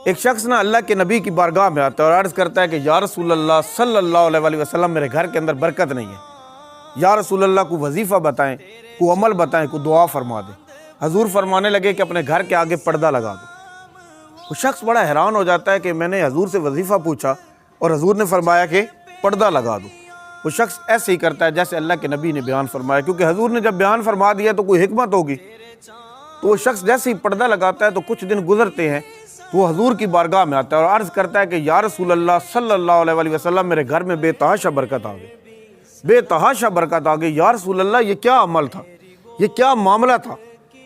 ایک شخص نا اللہ کے نبی کی بارگاہ میں آتا ہے اور عرض کرتا ہے کہ یا رسول اللہ صلی اللہ علیہ وسلم میرے گھر کے اندر برکت نہیں ہے، یا رسول اللہ کو وظیفہ بتائیں، کو عمل بتائیں، کو دعا فرما دیں۔ حضور فرمانے لگے کہ اپنے گھر کے آگے پردہ لگا دو۔ وہ شخص بڑا حیران ہو جاتا ہے کہ میں نے حضور سے وظیفہ پوچھا اور حضور نے فرمایا کہ پردہ لگا دو۔ وہ شخص ایسے ہی کرتا ہے جیسے اللہ کے نبی نے بیان فرمایا، کیونکہ حضور نے جب بیان فرما دیا تو کوئی حکمت ہوگی۔ تو وہ شخص جیسے ہی پردہ لگاتا ہے تو کچھ دن گزرتے ہیں تو وہ حضور کی بارگاہ میں آتا ہے اور عرض کرتا ہے کہ یا رسول اللہ صلی اللہ علیہ وسلم میرے گھر میں بے تحاشا برکت آ گئی، بے تحاشا برکت آ گئی۔ یا رسول اللہ یہ کیا عمل تھا، یہ کیا معاملہ تھا؟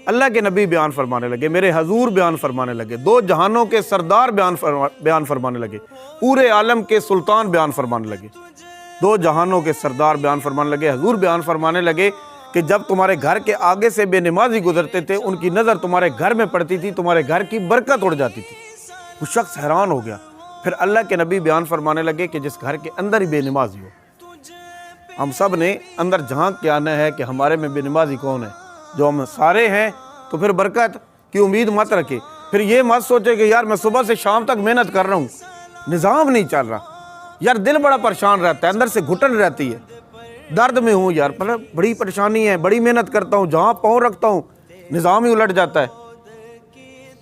اللہ کے نبی بیان فرمانے لگے، میرے حضور بیان فرمانے لگے، دو جہانوں کے سردار بیان فرمانے لگے، پورے عالم کے سلطان بیان فرمانے لگے، دو جہانوں کے سردار بیان فرمانے لگے۔ حضور بیان فرمانے لگے کہ جب تمہارے گھر کے آگے سے بے نمازی گزرتے تھے، ان کی نظر تمہارے گھر میں پڑتی تھی، تمہارے گھر کی برکت اڑ جاتی تھی۔ وہ شخص حیران ہو گیا۔ پھر اللہ کے نبی بیان فرمانے لگے کہ جس گھر کے اندر ہی بے نمازی ہو، ہم سب نے اندر جھانک کے آنا ہے کہ ہمارے میں بے نمازی کون ہے۔ جو ہم سارے ہیں تو پھر برکت کی امید مت رکھے، پھر یہ مت سوچے کہ یار میں صبح سے شام تک محنت کر رہا ہوں، نظام نہیں چل رہا، یار دل بڑا پریشان رہتا ہے، اندر سے گھٹن رہتی ہے، درد میں ہوں یار، پر بڑی پریشانی ہے، بڑی محنت کرتا ہوں، جہاں پاؤں رکھتا ہوں نظام ہی الٹ جاتا ہے۔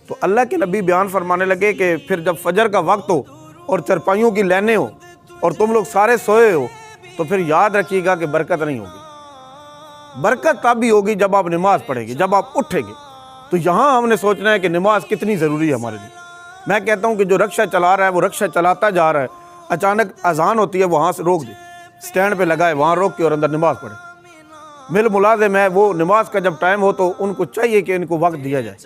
تو اللہ کے نبی بیان فرمانے لگے کہ پھر جب فجر کا وقت ہو اور چرپائیوں کی لینیں ہو اور تم لوگ سارے سوئے ہو تو پھر یاد رکھیے گا کہ برکت نہیں ہوگی۔ برکت تب بھی ہوگی جب آپ نماز پڑھیں گے، جب آپ اٹھیں گے۔ تو یہاں ہم نے سوچنا ہے کہ نماز کتنی ضروری ہے ہمارے لیے۔ میں کہتا ہوں کہ جو رکشہ چلا رہا ہے وہ رکشہ چلاتا جا رہا ہے، اچانک اذان ہوتی ہے وہاں سے روک دے، سٹینڈ پہ لگائے، وہاں روک کے اور اندر نماز پڑھے۔ مل ملازم ہے، وہ نماز کا جب ٹائم ہو تو ان کو چاہیے کہ ان کو وقت دیا جائے۔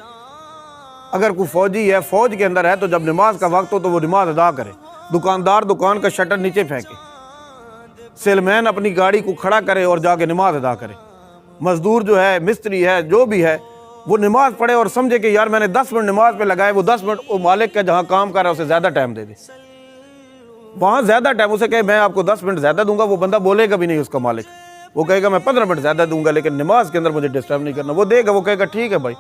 اگر کوئی فوجی ہے، فوج کے اندر ہے، تو جب نماز کا وقت ہو تو وہ نماز ادا کرے۔ دکاندار دکان کا شٹر نیچے پھینکے، سیلمین اپنی گاڑی کو کھڑا کرے اور جا کے نماز ادا کرے۔ مزدور جو ہے، مستری ہے، جو بھی ہے، وہ نماز پڑھے اور سمجھے کہ یار میں نے 10 منٹ نماز پہ لگائے، وہ 10 منٹ وہ مالک کا جہاں کام کر رہا ہے اسے زیادہ ٹائم دے دے، وہاں زیادہ ٹائم اسے کہے میں آپ کو 10 منٹ زیادہ دوں گا، وہ بندہ بولے گا بھی نہیں، اس کا مالک وہ کہے گا میں 15 منٹ زیادہ دوں گا لیکن نماز کے اندر مجھے ڈسٹرب نہیں کرنا، وہ دے گا، وہ کہے گا ٹھیک ہے بھائی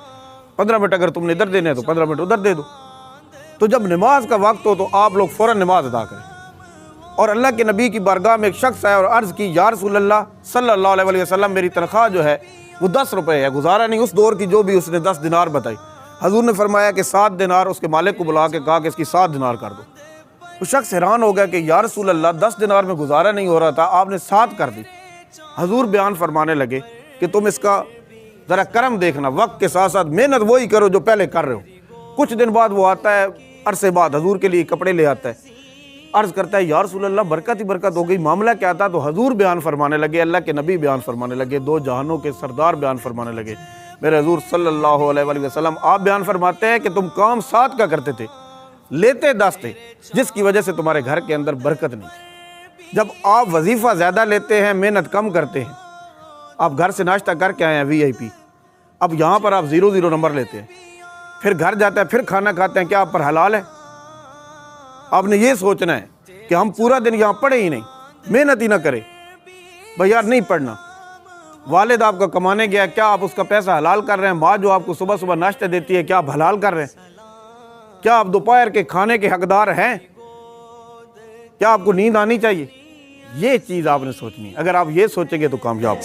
15 منٹ اگر تم نے ادھر دینے ہیں تو 15 منٹ ادھر دے دو۔ تو جب نماز کا وقت ہو تو آپ لوگ فوراً نماز ادا کریں۔ اور اللہ کے نبی کی بارگاہ میں ایک شخص آیا اور عرض کی یا رسول اللہ صلی اللہ علیہ وسلم میری تنخواہ جو ہے وہ 10 روپے ہے، گزارا نہیں، اس دور کی جو بھی اس نے 10 دینار بتائی۔ حضور نے فرمایا کہ 7 دینار، اس کے مالک کو بلا کے کہا کہ اس کی 7 دینار کر دو۔ وہ شخص حیران ہو گیا کہ یا رسول اللہ 10 دینار میں گزارا نہیں ہو رہا تھا، آپ نے 7 کر دی۔ حضور بیان فرمانے لگے کہ تم اس کا ذرا کرم دیکھنا، وقت کے ساتھ ساتھ محنت وہی کرو جو پہلے کر رہے ہو۔ کچھ دن بعد وہ آتا ہے، عرصے بعد حضور کے لیے کپڑے لے آتا ہے، عرض کرتا ہے یا رسول اللہ برکت ہی برکت ہو گئی، معاملہ کیا تھا؟ تو حضور بیان فرمانے لگے، اللہ کے نبی بیان فرمانے لگے، دو جہانوں کے سردار بیان فرمانے لگے، میرے حضور صلی اللہ علیہ وسلم آپ بیان فرماتے ہیں کہ تم کام 7 کا کرتے تھے، لیتے 10 تھے، جس کی وجہ سے تمہارے گھر کے اندر برکت نہیں تھی۔ جب آپ وظیفہ زیادہ لیتے ہیں، محنت کم کرتے ہیں، آپ گھر سے ناشتہ کر کے آئے ہیں VIP، اب یہاں پر آپ 0 نمبر لیتے ہیں، پھر گھر جاتے ہیں، پھر کھانا کھاتے ہیں، کیا آپ پر حلال ہے؟ آپ نے یہ سوچنا ہے کہ ہم پورا دن یہاں پڑھے ہی نہیں، محنت ہی نہ کرے، بھائی یار نہیں پڑھنا۔ والد آپ کا کمانے گیا، کیا آپ اس کا پیسہ حلال کر رہے ہیں؟ ماں جو آپ کو صبح صبح ناشتہ دیتی ہے، کیا آپ حلال کر رہے ہیں؟ کیا آپ دوپہر کے کھانے کے حقدار ہیں؟ کیا آپ کو نیند آنی چاہیے؟ یہ چیز آپ نے سوچنی ہے۔ اگر آپ یہ سوچیں گے تو کامیاب